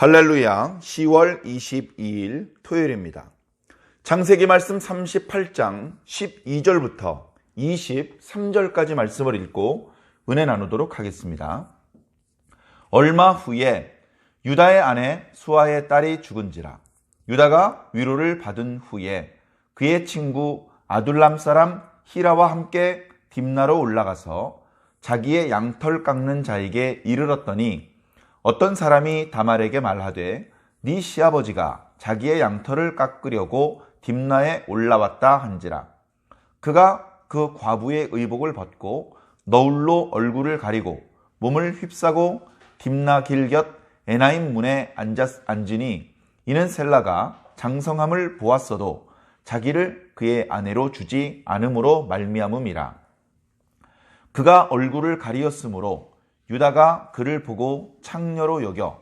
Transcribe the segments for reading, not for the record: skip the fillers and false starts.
할렐루야, 10월 22일 토요일입니다. 창세기 말씀 38장 12절부터 23절까지 말씀을 읽고 은혜 나누도록 하겠습니다. 얼마 후에 유다의 아내 수아의 딸이 죽은지라. 유다가 위로를 받은 후에 그의 친구 아둘람 사람 히라와 함께 딥나로 올라가서 자기의 양털 깎는 자에게 이르렀더니 어떤 사람이 다말에게 말하되 네 시아버지가 자기의 양털을 깎으려고 딥나에 올라왔다 한지라. 그가 그 과부의 의복을 벗고 너울로 얼굴을 가리고 몸을 휩싸고 딥나 길 곁 에나임 문에 앉으니 이는 셀라가 장성함을 보았어도 자기를 그의 아내로 주지 않음으로 말미암음이라. 그가 얼굴을 가리었으므로 유다가 그를 보고 창녀로 여겨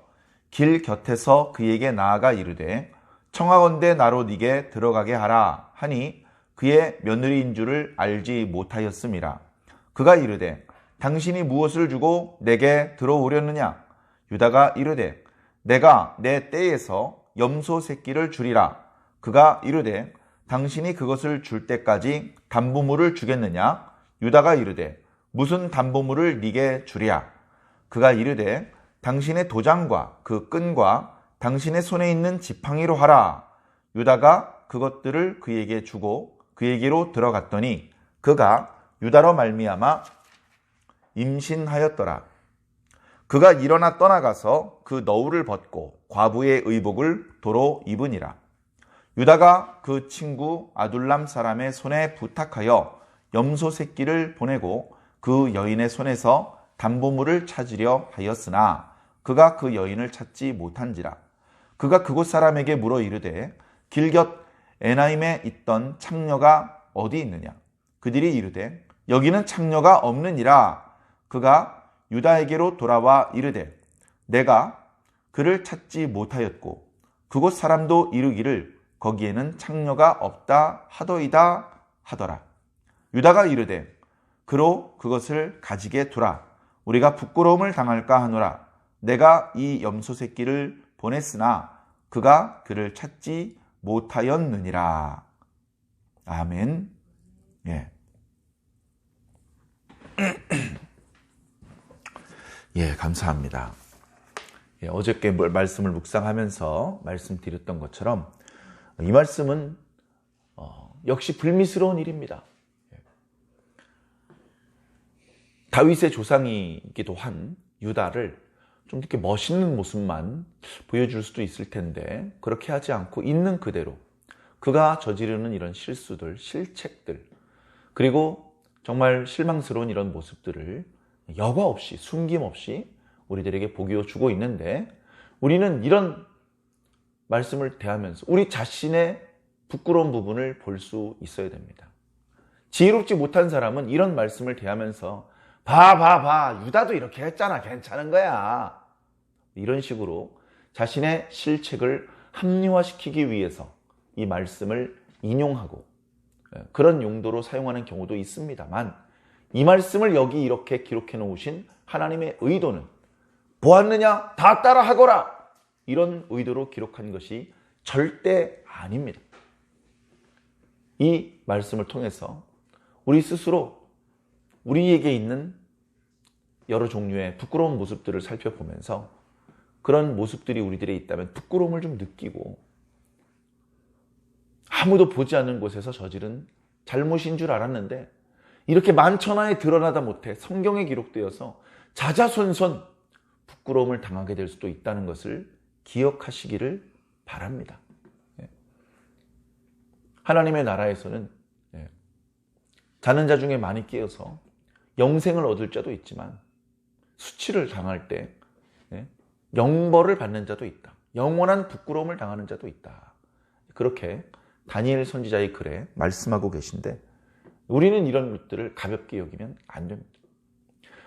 길 곁에서 그에게 나아가 이르되 청하건대 나로 네게 들어가게 하라 하니 그의 며느리인 줄을 알지 못하였음이라. 그가 이르되 당신이 무엇을 주고 내게 들어오려느냐? 유다가 이르되 내가 내 떼에서 염소 새끼를 주리라. 그가 이르되 당신이 그것을 줄 때까지 담보물을 주겠느냐? 유다가 이르되 무슨 담보물을 네게 주랴? 그가 이르되 당신의 도장과 그 끈과 당신의 손에 있는 지팡이로 하라. 유다가 그것들을 그에게 주고 그에게로 들어갔더니 그가 유다로 말미암아 임신하였더라. 그가 일어나 떠나가서 그 너울을 벗고 과부의 의복을 도로 입으니라. 유다가 그 친구 아둘람 사람의 손에 부탁하여 염소 새끼를 보내고 그 여인의 손에서 담보물을 찾으려 하였으나 그가 그 여인을 찾지 못한지라. 그가 그곳 사람에게 물어 이르되 길 곁 에나임에 있던 창녀가 어디 있느냐? 그들이 이르되 여기는 창녀가 없느니라. 그가 유다에게로 돌아와 이르되 내가 그를 찾지 못하였고 그곳 사람도 이르기를 거기에는 창녀가 없다 하더이다 하더라. 유다가 이르되 그로 그것을 가지게 두라. 우리가 부끄러움을 당할까 하노라. 내가 이 염소 새끼를 보냈으나 그가 그를 찾지 못하였느니라. 아멘. 예. 예, 감사합니다. 예, 어저께 말씀을 묵상하면서 말씀드렸던 것처럼 이 말씀은 역시 불미스러운 일입니다. 다윗의 조상이기도 한 유다를 좀 이렇게 멋있는 모습만 보여줄 수도 있을 텐데 그렇게 하지 않고 있는 그대로 그가 저지르는 이런 실수들, 실책들 그리고 정말 실망스러운 이런 모습들을 여과 없이 숨김없이 우리들에게 보여주고 있는데 우리는 이런 말씀을 대하면서 우리 자신의 부끄러운 부분을 볼 수 있어야 됩니다. 지혜롭지 못한 사람은 이런 말씀을 대하면서 봐 유다도 이렇게 했잖아 괜찮은 거야 이런 식으로 자신의 실책을 합리화시키기 위해서 이 말씀을 인용하고 그런 용도로 사용하는 경우도 있습니다만 이 말씀을 여기 이렇게 기록해 놓으신 하나님의 의도는 보았느냐 다 따라하거라 이런 의도로 기록한 것이 절대 아닙니다. 이 말씀을 통해서 우리 스스로 우리에게 있는 여러 종류의 부끄러운 모습들을 살펴보면서 그런 모습들이 우리들에 있다면 부끄러움을 좀 느끼고 아무도 보지 않는 곳에서 저지른 잘못인 줄 알았는데 이렇게 만천하에 드러나다 못해 성경에 기록되어서 자자손손 부끄러움을 당하게 될 수도 있다는 것을 기억하시기를 바랍니다. 하나님의 나라에서는 자는 자 중에 많이 깨어서 영생을 얻을 자도 있지만 수치를 당할 때 영벌을 받는 자도 있다. 영원한 부끄러움을 당하는 자도 있다. 그렇게 다니엘 선지자의 글에 말씀하고 계신데 우리는 이런 것들을 가볍게 여기면 안 됩니다.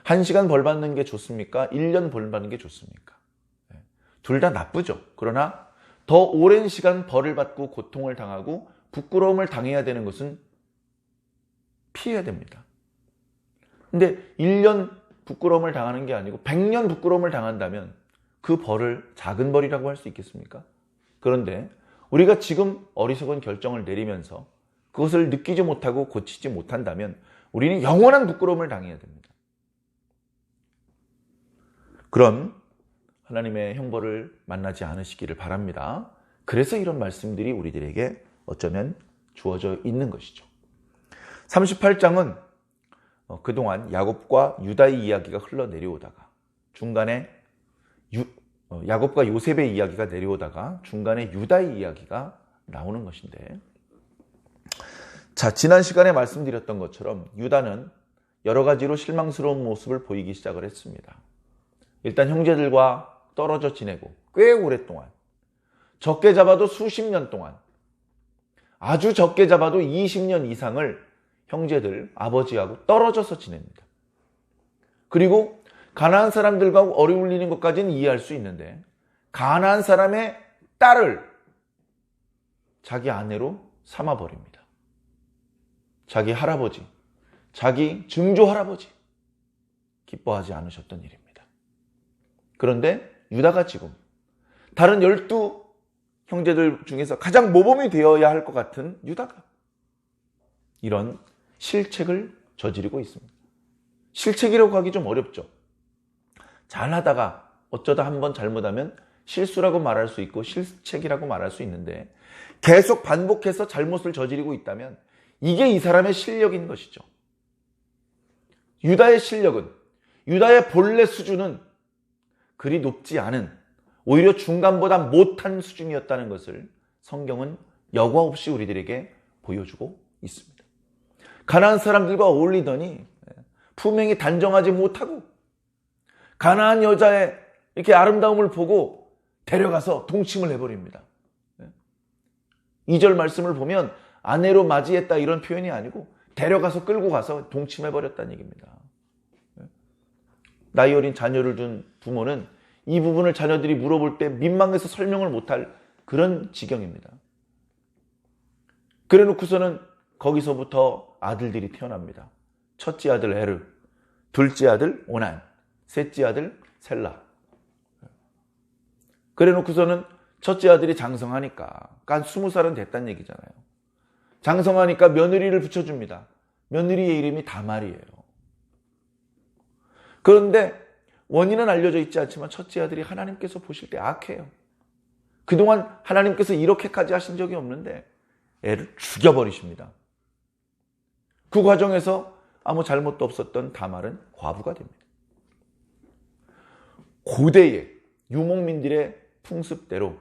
1시간 벌 받는 게 좋습니까? 1년 벌 받는 게 좋습니까? 둘 다 나쁘죠. 그러나 더 오랜 시간 벌을 받고 고통을 당하고 부끄러움을 당해야 되는 것은 피해야 됩니다. 근데 1년 부끄러움을 당하는 게 아니고 100년 부끄러움을 당한다면 그 벌을 작은 벌이라고 할 수 있겠습니까? 그런데 우리가 지금 어리석은 결정을 내리면서 그것을 느끼지 못하고 고치지 못한다면 우리는 영원한 부끄러움을 당해야 됩니다. 그런 하나님의 형벌을 만나지 않으시기를 바랍니다. 그래서 이런 말씀들이 우리들에게 어쩌면 주어져 있는 것이죠. 38장은 그동안 야곱과 유다의 이야기가 흘러내려오다가 중간에 야곱과 요셉의 이야기가 내려오다가 중간에 유다의 이야기가 나오는 것인데, 자, 지난 시간에 말씀드렸던 것처럼 유다는 여러 가지로 실망스러운 모습을 보이기 시작을 했습니다. 일단 형제들과 떨어져 지내고 꽤 오랫동안, 적게 잡아도 수십 년 동안, 아주 적게 잡아도 20년 이상을 형제들, 아버지하고 떨어져서 지냅니다. 그리고 가나안 사람들과 어울리는 것까지는 이해할 수 있는데 가나안 사람의 딸을 자기 아내로 삼아버립니다. 자기 할아버지, 자기 증조 할아버지, 기뻐하지 않으셨던 일입니다. 그런데 유다가 지금 다른 12 형제들 중에서 가장 모범이 되어야 할 것 같은 유다가 이런 실책을 저지르고 있습니다. 실책이라고 하기 좀 어렵죠. 잘하다가 어쩌다 한번 잘못하면 실수라고 말할 수 있고 실책이라고 말할 수 있는데 계속 반복해서 잘못을 저지르고 있다면 이게 이 사람의 실력인 것이죠. 유다의 실력은, 유다의 본래 수준은 그리 높지 않은, 오히려 중간보다 못한 수준이었다는 것을 성경은 여과 없이 우리들에게 보여주고 있습니다. 가나안 사람들과 어울리더니 품행이 단정하지 못하고 가나안 여자의 이렇게 아름다움을 보고 데려가서 동침을 해버립니다. 2절 말씀을 보면 아내로 맞이했다 이런 표현이 아니고 데려가서 끌고 가서 동침해버렸다는 얘기입니다. 나이 어린 자녀를 둔 부모는 이 부분을 자녀들이 물어볼 때 민망해서 설명을 못할 그런 지경입니다. 그래 놓고서는 거기서부터 아들들이 태어납니다. 첫째 아들 에르, 둘째 아들 오난, 셋째 아들 셀라. 그래 놓고서는 첫째 아들이 장성하니까, 한 20살은 됐다는 얘기잖아요. 장성하니까 며느리를 붙여줍니다. 며느리의 이름이 다말이에요. 그런데 원인은 알려져 있지 않지만 첫째 아들이 하나님께서 보실 때 악해요. 그동안 하나님께서 이렇게까지 하신 적이 없는데 애를 죽여버리십니다. 그 과정에서 아무 잘못도 없었던 다말은 과부가 됩니다. 고대의 유목민들의 풍습대로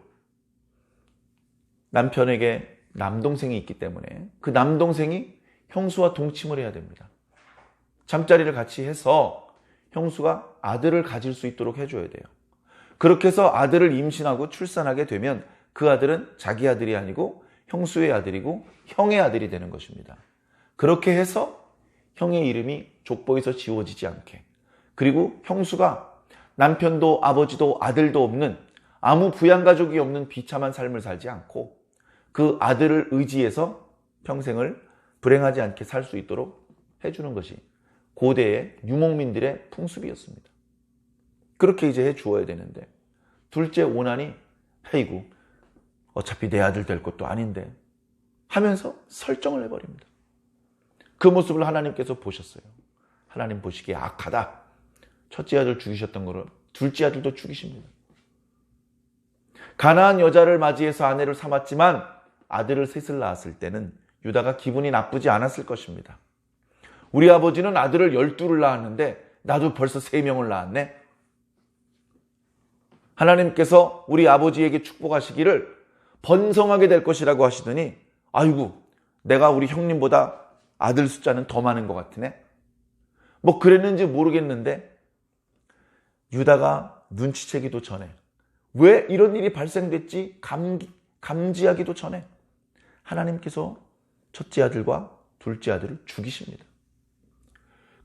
남편에게 남동생이 있기 때문에 그 남동생이 형수와 동침을 해야 됩니다. 잠자리를 같이 해서 형수가 아들을 가질 수 있도록 해줘야 돼요. 그렇게 해서 아들을 임신하고 출산하게 되면 그 아들은 자기 아들이 아니고 형수의 아들이고 형의 아들이 되는 것입니다. 그렇게 해서 형의 이름이 족보에서 지워지지 않게, 그리고 형수가 남편도 아버지도 아들도 없는, 아무 부양가족이 없는 비참한 삶을 살지 않고 그 아들을 의지해서 평생을 불행하지 않게 살 수 있도록 해주는 것이 고대의 유목민들의 풍습이었습니다. 그렇게 이제 해 주어야 되는데 둘째 오난이 아이고 어차피 내 아들 될 것도 아닌데 하면서 설정을 해버립니다. 그 모습을 하나님께서 보셨어요. 하나님 보시기에 악하다. 첫째 아들 죽이셨던 거를 둘째 아들도 죽이십니다. 가나안 여자를 맞이해서 아내를 삼았지만 아들을 셋을 낳았을 때는 유다가 기분이 나쁘지 않았을 것입니다. 우리 아버지는 아들을 12를 낳았는데 나도 벌써 3명을 낳았네. 하나님께서 우리 아버지에게 축복하시기를 번성하게 될 것이라고 하시더니 아이고 내가 우리 형님보다 아들 숫자는 더 많은 것 같으네. 뭐 그랬는지 모르겠는데 유다가 눈치채기도 전에, 왜 이런 일이 발생됐지 감지하기도 전에 하나님께서 첫째 아들과 둘째 아들을 죽이십니다.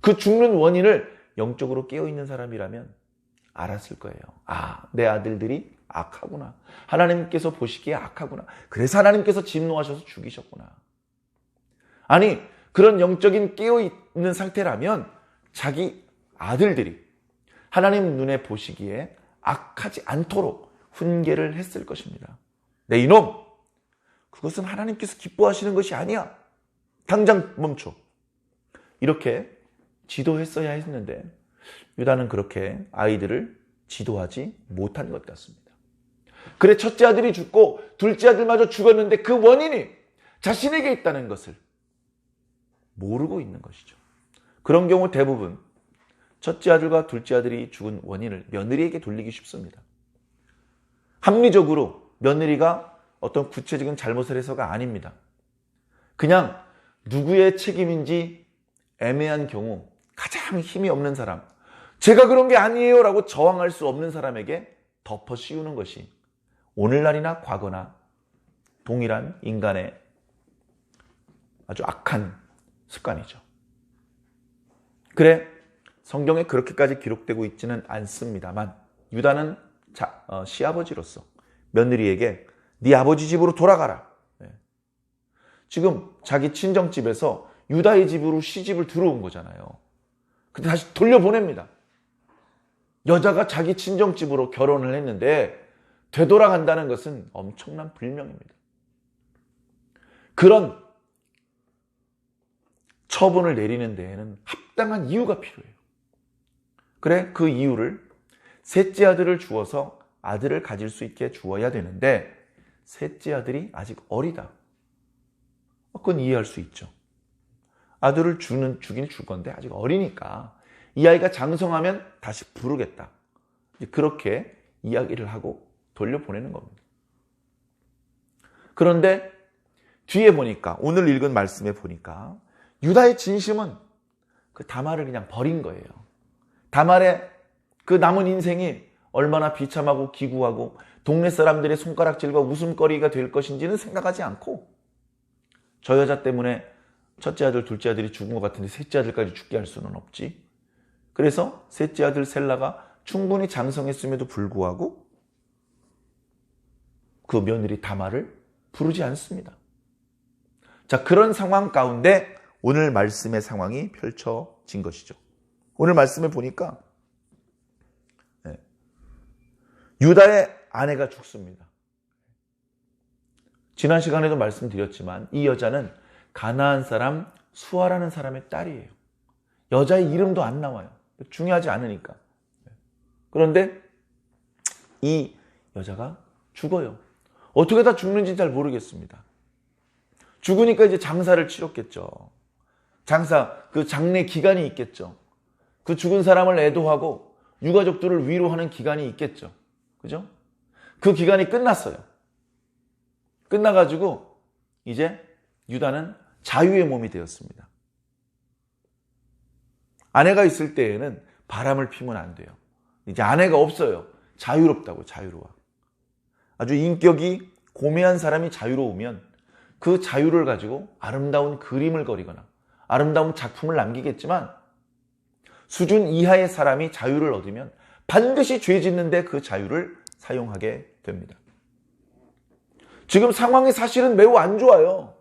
그 죽는 원인을 영적으로 깨어있는 사람이라면 알았을 거예요. 아, 내 아들들이 악하구나. 하나님께서 보시기에 악하구나. 그래서 하나님께서 진노하셔서 죽이셨구나. 아니, 그런 영적인 깨어있는 상태라면 자기 아들들이 하나님 눈에 보시기에 악하지 않도록 훈계를 했을 것입니다. 내 이놈, 그것은 하나님께서 기뻐하시는 것이 아니야. 당장 멈춰. 이렇게 지도했어야 했는데 유다는 그렇게 아이들을 지도하지 못한 것 같습니다. 그래, 첫째 아들이 죽고 둘째 아들마저 죽었는데 그 원인이 자신에게 있다는 것을 모르고 있는 것이죠. 그런 경우 대부분 첫째 아들과 둘째 아들이 죽은 원인을 며느리에게 돌리기 쉽습니다. 합리적으로 며느리가 어떤 구체적인 잘못을 해서가 아닙니다. 그냥 누구의 책임인지 애매한 경우 가장 힘이 없는 사람, 제가 그런 게 아니에요 라고 저항할 수 없는 사람에게 덮어 씌우는 것이 오늘날이나 과거나 동일한 인간의 아주 악한 습관이죠. 그래, 성경에 그렇게까지 기록되고 있지는 않습니다만 유다는 시아버지로서 며느리에게 네 아버지 집으로 돌아가라. 지금 자기 친정집에서 유다의 집으로 시집을 들어온 거잖아요. 근데 다시 돌려보냅니다. 여자가 자기 친정집으로 결혼을 했는데 되돌아간다는 것은 엄청난 불명입니다. 그런 처분을 내리는 데에는 합당한 이유가 필요해요. 그래, 그 이유를 셋째 아들을 주어서 아들을 가질 수 있게 주어야 되는데 셋째 아들이 아직 어리다. 그건 이해할 수 있죠. 아들을 주긴 줄 건데 아직 어리니까 이 아이가 장성하면 다시 부르겠다. 그렇게 이야기를 하고 돌려보내는 겁니다. 그런데 뒤에 보니까, 오늘 읽은 말씀에 보니까 유다의 진심은 그 다말을 그냥 버린 거예요. 다말의 그 남은 인생이 얼마나 비참하고 기구하고 동네 사람들의 손가락질과 웃음거리가 될 것인지는 생각하지 않고, 저 여자 때문에 첫째 아들, 둘째 아들이 죽은 것 같은데 셋째 아들까지 죽게 할 수는 없지. 그래서 셋째 아들 셀라가 충분히 장성했음에도 불구하고 그 며느리 다말을 부르지 않습니다. 자, 그런 상황 가운데 오늘 말씀의 상황이 펼쳐진 것이죠. 오늘 말씀에 보니까 유다의 아내가 죽습니다. 지난 시간에도 말씀드렸지만 이 여자는 가나안 사람 수아라는 사람의 딸이에요. 여자의 이름도 안 나와요. 중요하지 않으니까. 그런데 이 여자가 죽어요. 어떻게 다 죽는지 잘 모르겠습니다. 죽으니까 이제 장사를 치렀겠죠. 그 장례 기간이 있겠죠. 그 죽은 사람을 애도하고 유가족들을 위로하는 기간이 있겠죠. 그죠? 그 기간이 끝났어요. 끝나가지고 이제 유다는 자유의 몸이 되었습니다. 아내가 있을 때에는 바람을 피면 안 돼요. 이제 아내가 없어요. 자유롭다고, 자유로워. 아주 인격이 고매한 사람이 자유로우면 그 자유를 가지고 아름다운 그림을 그리거나 아름다운 작품을 남기겠지만, 수준 이하의 사람이 자유를 얻으면 반드시 죄 짓는데 그 자유를 사용하게 됩니다. 지금 상황이 사실은 매우 안 좋아요.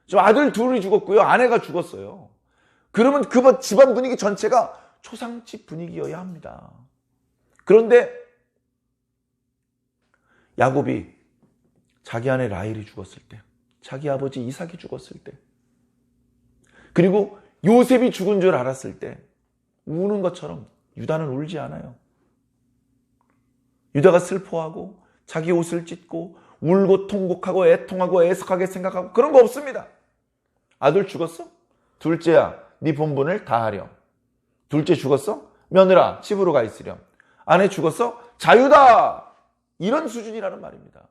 지금 아들 둘이 죽었고요. 아내가 죽었어요. 그러면 그 집안 분위기 전체가 초상집 분위기여야 합니다. 그런데 야곱이 자기 아내 라헬이 죽었을 때, 자기 아버지 이삭이 죽었을 때, 그리고 요셉이 죽은 줄 알았을 때 우는 것처럼 유다는 울지 않아요. 유다가 슬퍼하고 자기 옷을 찢고 울고 통곡하고 애통하고 애석하게 생각하고 그런 거 없습니다. 아들 죽었어? 둘째야, 네 본분을 다하렴. 둘째 죽었어? 며느라, 집으로 가 있으렴. 아내 죽었어? 자유다! 이런 수준이라는 말입니다.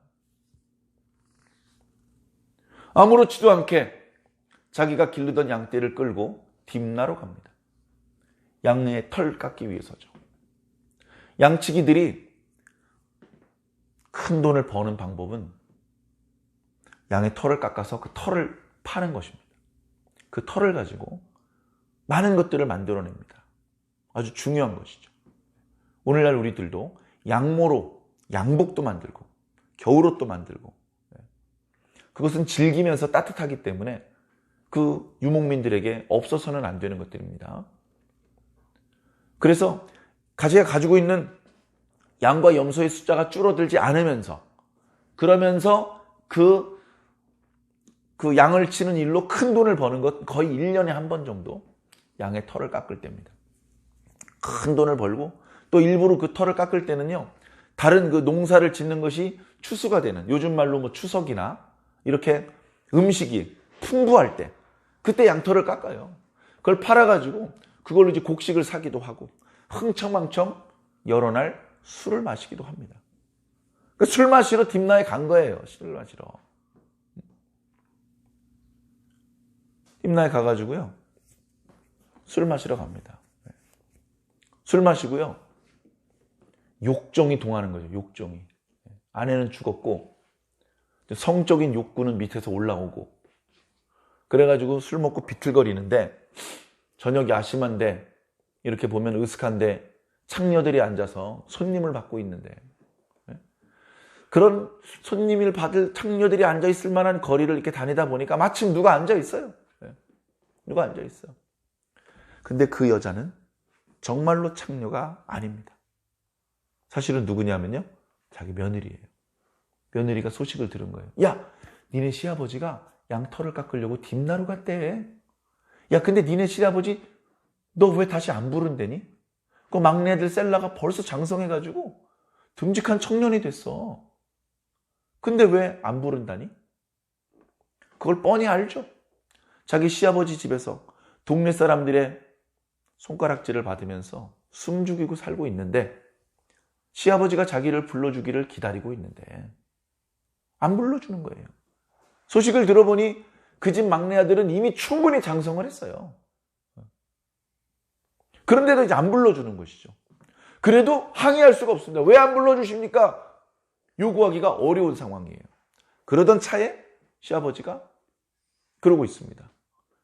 아무렇지도 않게 자기가 기르던 양떼를 끌고 딥나로 갑니다. 양의 털 깎기 위해서죠. 양치기들이 큰 돈을 버는 방법은 양의 털을 깎아서 그 털을 파는 것입니다. 그 털을 가지고 많은 것들을 만들어냅니다. 아주 중요한 것이죠. 오늘날 우리들도 양모로 양복도 만들고 겨울옷도 만들고, 그것은 즐기면서 따뜻하기 때문에 그 유목민들에게 없어서는 안 되는 것들입니다. 그래서 자기가 가지고 있는 양과 염소의 숫자가 줄어들지 않으면서, 그러면서 그 양을 치는 일로 큰 돈을 버는 것, 거의 1년에 한 번 정도 양의 털을 깎을 때입니다. 큰 돈을 벌고, 또 일부러 그 털을 깎을 때는요, 다른 그 농사를 짓는 것이 추수가 되는, 요즘 말로 뭐 추석이나 이렇게 음식이 풍부할 때, 그때 양털을 깎아요. 그걸 팔아가지고 그걸로 이제 곡식을 사기도 하고, 흥청망청 여러 날 술을 마시기도 합니다. 그러니까 술 마시러 딥나에 간 거예요. 술을 마시러. 딥나에 가가지고요, 술 마시러 갑니다. 술 마시고요, 욕정이 동하는 거죠. 욕정이. 아내는 죽었고 성적인 욕구는 밑에서 올라오고, 그래가지고 술 먹고 비틀거리는데, 저녁이 아심한데 이렇게 보면 으슥한데 창녀들이 앉아서 손님을 받고 있는데, 그런 손님을 받을 창녀들이 앉아있을 만한 거리를 이렇게 다니다 보니까 마침 누가 앉아있어요. 누가 앉아있어요. 근데 그 여자는 정말로 창녀가 아닙니다. 사실은 누구냐면요, 자기 며느리예요. 며느리가 소식을 들은 거예요. 야, 니네 시아버지가 양털을 깎으려고 딥나루 갔대. 야, 근데 니네 시아버지 너 왜 다시 안 부른대니? 그 막내들 셀라가 벌써 장성해가지고 듬직한 청년이 됐어. 근데 왜 안 부른다니? 그걸 뻔히 알죠. 자기 시아버지 집에서 동네 사람들의 손가락질을 받으면서 숨죽이고 살고 있는데, 시아버지가 자기를 불러주기를 기다리고 있는데 안 불러주는 거예요. 소식을 들어보니 그 집 막내 아들은 이미 충분히 장성을 했어요. 그런데도 이제 안 불러주는 것이죠. 그래도 항의할 수가 없습니다. 왜 안 불러주십니까? 요구하기가 어려운 상황이에요. 그러던 차에 시아버지가 그러고 있습니다.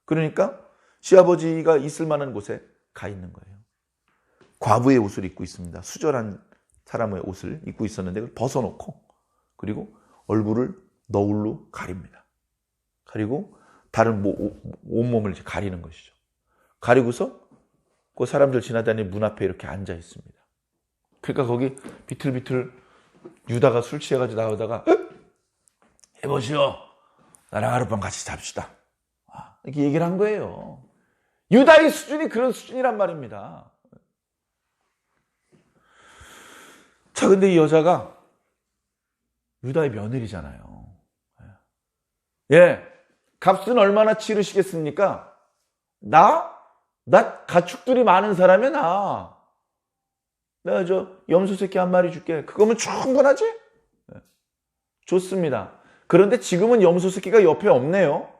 그러니까 시아버지가 있을 만한 곳에 가 있는 거예요. 과부의 옷을 입고 있습니다. 수절한 사람의 옷을 입고 있었는데 그걸 벗어놓고, 그리고 얼굴을 너울로 가립니다. 가리고 다른 온몸을 이제 가리는 것이죠. 가리고서 그 사람들 지나다니는 문 앞에 이렇게 앉아 있습니다. 그러니까 거기 비틀비틀 유다가 술 취해가지고 나오다가, 해보시오, 나랑 하룻밤 같이 잡시다, 이렇게 얘기를 한 거예요. 유다의 수준이 그런 수준이란 말입니다. 자, 근데 이 여자가 유다의 며느리잖아요. 예, 값은 얼마나 치르시겠습니까? 나 가축들이 많은 사람이야, 나. 내가 염소 새끼 한 마리 줄게. 그거면 충분하지? 네. 좋습니다. 그런데 지금은 염소 새끼가 옆에 없네요.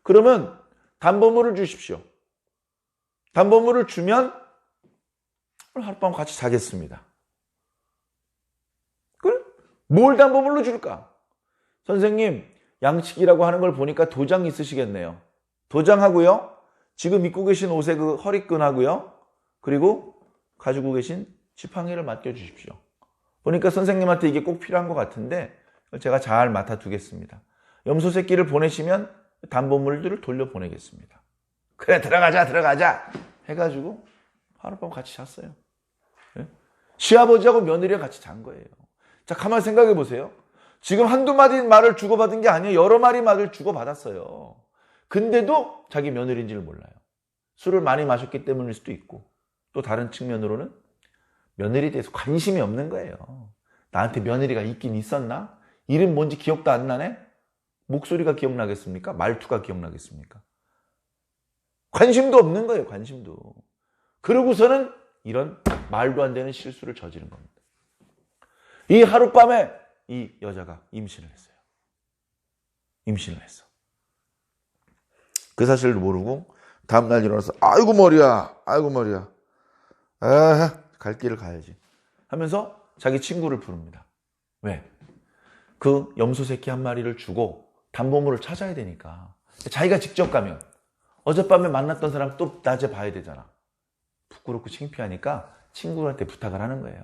그러면 담보물을 주십시오. 담보물을 주면 오늘 하룻밤 같이 자겠습니다. 그래? 뭘 담보물로 줄까? 선생님, 양치기라고 하는 걸 보니까 도장 있으시겠네요. 도장하고요, 지금 입고 계신 옷의 그 허리끈하고요, 그리고 가지고 계신 지팡이를 맡겨주십시오. 보니까 선생님한테 이게 꼭 필요한 것 같은데 제가 잘 맡아두겠습니다. 염소 새끼를 보내시면 담보물들을 돌려보내겠습니다. 그래, 들어가자 해가지고 하룻밤 같이 잤어요. 네? 시아버지하고 며느리랑 같이 잔 거예요. 자, 가만히 생각해 보세요. 지금 한두 마디 말을 주고받은 게 아니에요. 여러 마리 말을 주고받았어요. 근데도 자기 며느리인지를 몰라요. 술을 많이 마셨기 때문일 수도 있고, 또 다른 측면으로는 며느리에 대해서 관심이 없는 거예요. 나한테 며느리가 있긴 있었나? 이름 뭔지 기억도 안 나네? 목소리가 기억나겠습니까? 말투가 기억나겠습니까? 관심도 없는 거예요, 관심도. 그러고서는 이런 말도 안 되는 실수를 저지른 겁니다. 이 하룻밤에 이 여자가 임신을 했어요. 임신을 했어. 그 사실을 모르고 다음날 일어나서 아이고 머리야. 갈 길을 가야지 하면서 자기 친구를 부릅니다. 왜? 그 염소 새끼 한 마리를 주고 담보물을 찾아야 되니까. 자기가 직접 가면 어젯밤에 만났던 사람 또 낮에 봐야 되잖아. 부끄럽고 창피하니까 친구한테 부탁을 하는 거예요.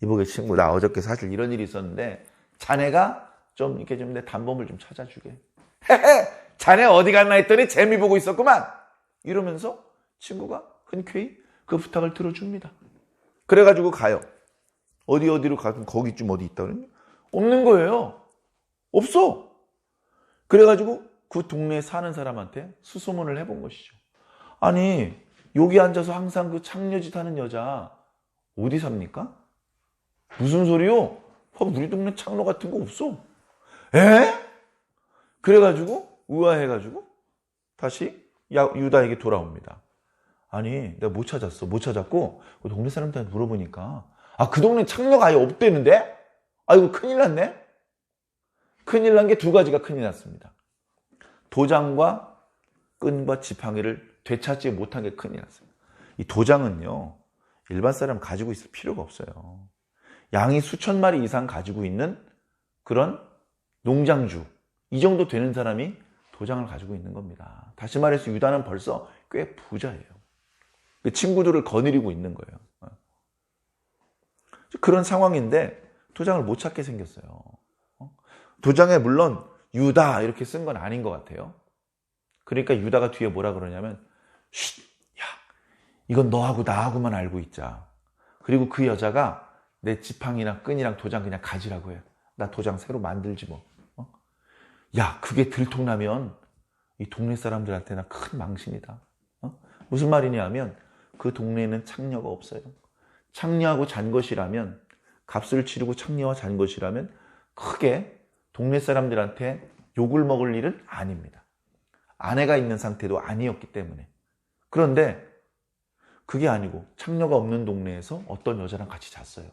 이보게 친구, 나 어저께 사실 이런 일이 있었는데 자네가 좀 이렇게 좀 내 담보물 좀 찾아주게. 헤헤, 자네 어디 갔나 했더니 재미 보고 있었구만. 이러면서 친구가 흔쾌히 그 부탁을 들어줍니다. 그래가지고 가요. 어디로 가든 거기쯤 어디 있다 그러니 없는 거예요. 없어. 그래가지고 그 동네에 사는 사람한테 수소문을 해본 것이죠. 아니, 여기 앉아서 항상 그 창녀짓 하는 여자 어디 삽니까? 무슨 소리요? 우리 동네 창로 같은 거 없어. 에? 그래가지고 의아해가지고 다시 유다에게 돌아옵니다. 아니, 내가 못 찾았고 그 동네 사람들한테 물어보니까 그 동네 창녀가 아예 없대는데? 아이고, 큰일 났네. 큰일 난 게 두 가지가 큰일 났습니다. 도장과 끈과 지팡이를 되찾지 못한 게 큰일 났어요. 이 도장은요, 일반 사람 가지고 있을 필요가 없어요. 양이 수천 마리 이상 가지고 있는 그런 농장주, 이 정도 되는 사람이 도장을 가지고 있는 겁니다. 다시 말해서 유다는 벌써 꽤 부자예요. 그 친구들을 거느리고 있는 거예요. 그런 상황인데 도장을 못 찾게 생겼어요. 도장에 물론 유다 이렇게 쓴 건 아닌 것 같아요. 그러니까 유다가 뒤에 뭐라 그러냐면, 쉿, 야, 이건 너하고 나하고만 알고 있자. 그리고 그 여자가 내 지팡이나 끈이랑 도장 그냥 가지라고 해. 나 도장 새로 만들지 뭐. 야, 그게 들통나면 이 동네 사람들한테나 큰 망신이다. 무슨 말이냐면 그 동네에는 창녀가 없어요. 창녀하고 잔 것이라면, 값을 치르고 창녀와 잔 것이라면 크게 동네 사람들한테 욕을 먹을 일은 아닙니다. 아내가 있는 상태도 아니었기 때문에. 그런데 그게 아니고 창녀가 없는 동네에서 어떤 여자랑 같이 잤어요.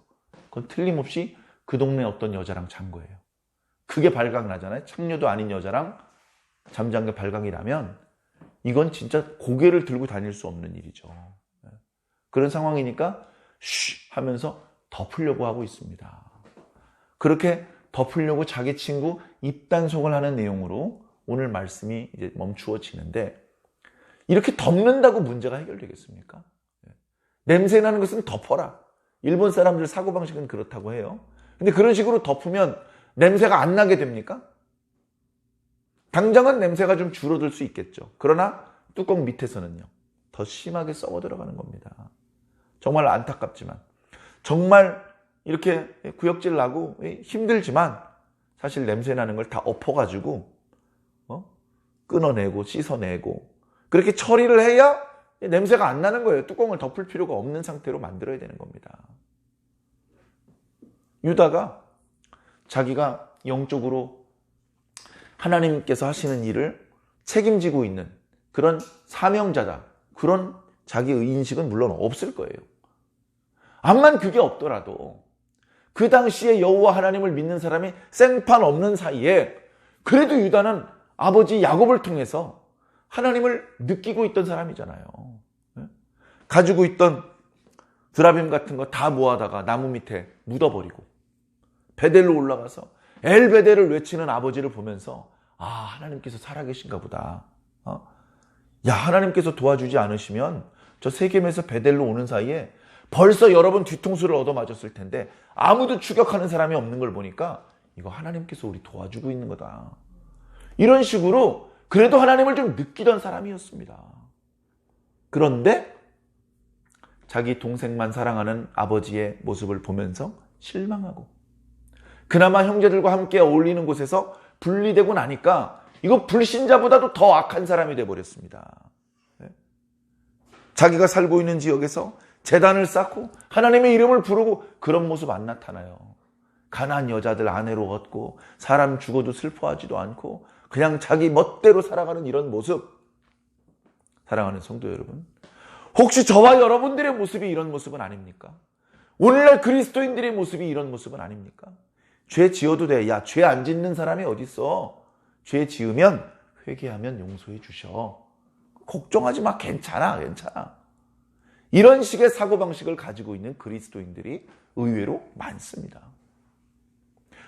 그건 틀림없이 그 동네 어떤 여자랑 잔 거예요. 그게 발각나잖아요. 창녀도 아닌 여자랑 잠잔 게 발각이 나면 이건 진짜 고개를 들고 다닐 수 없는 일이죠. 그런 상황이니까 쉬 하면서 덮으려고 하고 있습니다. 그렇게 덮으려고 자기 친구 입단속을 하는 내용으로 오늘 말씀이 이제 멈추어지는데, 이렇게 덮는다고 문제가 해결되겠습니까? 냄새나는 것은 덮어라. 일본 사람들 사고방식은 그렇다고 해요. 근데 그런 식으로 덮으면 냄새가 안 나게 됩니까? 당장은 냄새가 좀 줄어들 수 있겠죠. 그러나 뚜껑 밑에서는요, 더 심하게 썩어 들어가는 겁니다. 정말 안타깝지만, 정말 이렇게 구역질 나고 힘들지만 사실 냄새 나는 걸 다 엎어가지고 끊어내고 씻어내고 그렇게 처리를 해야 냄새가 안 나는 거예요. 뚜껑을 덮을 필요가 없는 상태로 만들어야 되는 겁니다. 유다가 자기가 영적으로 하나님께서 하시는 일을 책임지고 있는 그런 사명자다, 그런 자기의 인식은 물론 없을 거예요. 암만 그게 없더라도 그 당시에 여호와 하나님을 믿는 사람이 생판 없는 사이에 그래도 유다는 아버지 야곱을 통해서 하나님을 느끼고 있던 사람이잖아요. 가지고 있던 드라빔 같은 거 다 모아다가 나무 밑에 묻어버리고 베델로 올라가서 엘베델을 외치는 아버지를 보면서 하나님께서 살아계신가 보다. 야, 하나님께서 도와주지 않으시면 저 세겜에서 베델로 오는 사이에 벌써 여러 번 뒤통수를 얻어맞았을 텐데 아무도 추격하는 사람이 없는 걸 보니까 이거 하나님께서 우리 도와주고 있는 거다. 이런 식으로 그래도 하나님을 좀 느끼던 사람이었습니다. 그런데 자기 동생만 사랑하는 아버지의 모습을 보면서 실망하고, 그나마 형제들과 함께 어울리는 곳에서 분리되고 나니까 이거 불신자보다도 더 악한 사람이 되어버렸습니다. 자기가 살고 있는 지역에서 제단을 쌓고 하나님의 이름을 부르고 그런 모습 안 나타나요. 가난한 여자들 아내로 얻고 사람 죽어도 슬퍼하지도 않고 그냥 자기 멋대로 살아가는 이런 모습. 사랑하는 성도 여러분, 혹시 저와 여러분들의 모습이 이런 모습은 아닙니까? 오늘날 그리스도인들의 모습이 이런 모습은 아닙니까? 죄 지어도 돼. 야, 죄 안 짓는 사람이 어딨어. 죄 지으면 회개하면 용서해 주셔. 걱정하지 마. 괜찮아. 이런 식의 사고방식을 가지고 있는 그리스도인들이 의외로 많습니다.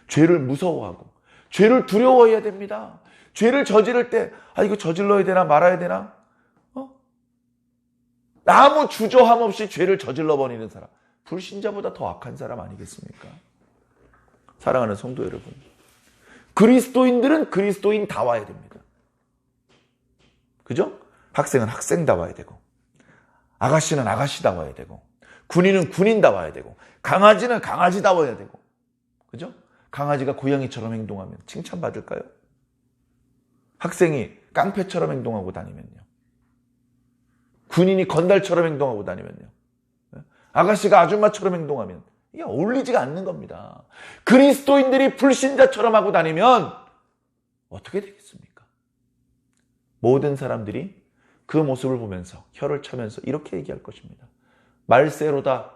죄를 무서워하고 죄를 두려워해야 됩니다. 죄를 저지를 때 이거 저질러야 되나 말아야 되나? 아무 주저함 없이 죄를 저질러버리는 사람, 불신자보다 더 악한 사람 아니겠습니까? 사랑하는 성도 여러분, 그리스도인들은 그리스도인다워야 됩니다. 그죠? 학생은 학생다워야 되고, 아가씨는 아가씨다워야 되고, 군인은 군인다워야 되고, 강아지는 강아지다워야 되고, 그죠? 강아지가 고양이처럼 행동하면 칭찬받을까요? 학생이 깡패처럼 행동하고 다니면요. 군인이 건달처럼 행동하고 다니면요. 아가씨가 아줌마처럼 행동하면 이게 어울리지가 않는 겁니다. 그리스도인들이 불신자처럼 하고 다니면 어떻게 되겠습니까? 모든 사람들이 그 모습을 보면서 혀를 차면서 이렇게 얘기할 것입니다. 말세로다.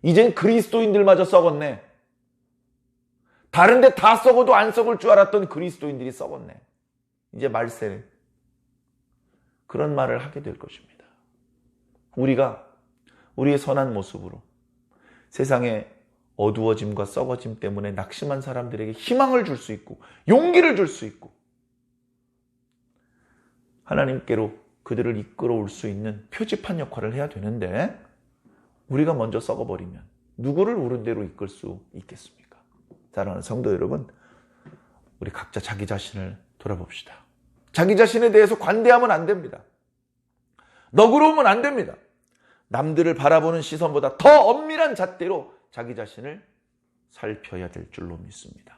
이젠 그리스도인들마저 썩었네. 다른데 다 썩어도 안 썩을 줄 알았던 그리스도인들이 썩었네. 이제 말세. 그런 말을 하게 될 것입니다. 우리가 우리의 선한 모습으로 세상의 어두워짐과 썩어짐 때문에 낙심한 사람들에게 희망을 줄 수 있고 용기를 줄 수 있고 하나님께로 그들을 이끌어올 수 있는 표지판 역할을 해야 되는데 우리가 먼저 썩어버리면 누구를 옳은 대로 이끌 수 있겠습니까? 사랑하는 성도 여러분, 우리 각자 자기 자신을 돌아봅시다. 자기 자신에 대해서 관대하면 안 됩니다. 너그러우면 안 됩니다. 남들을 바라보는 시선보다 더 엄밀한 잣대로 자기 자신을 살펴야 될 줄로 믿습니다.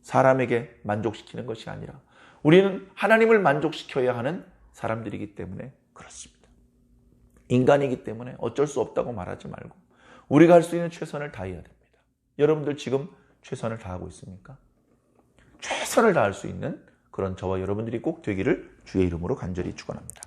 사람에게 만족시키는 것이 아니라 우리는 하나님을 만족시켜야 하는 사람들이기 때문에 그렇습니다. 인간이기 때문에 어쩔 수 없다고 말하지 말고 우리가 할 수 있는 최선을 다해야 됩니다. 여러분들 지금 최선을 다하고 있습니까? 최선을 다할 수 있는 그런 저와 여러분들이 꼭 되기를 주의 이름으로 간절히 축원합니다.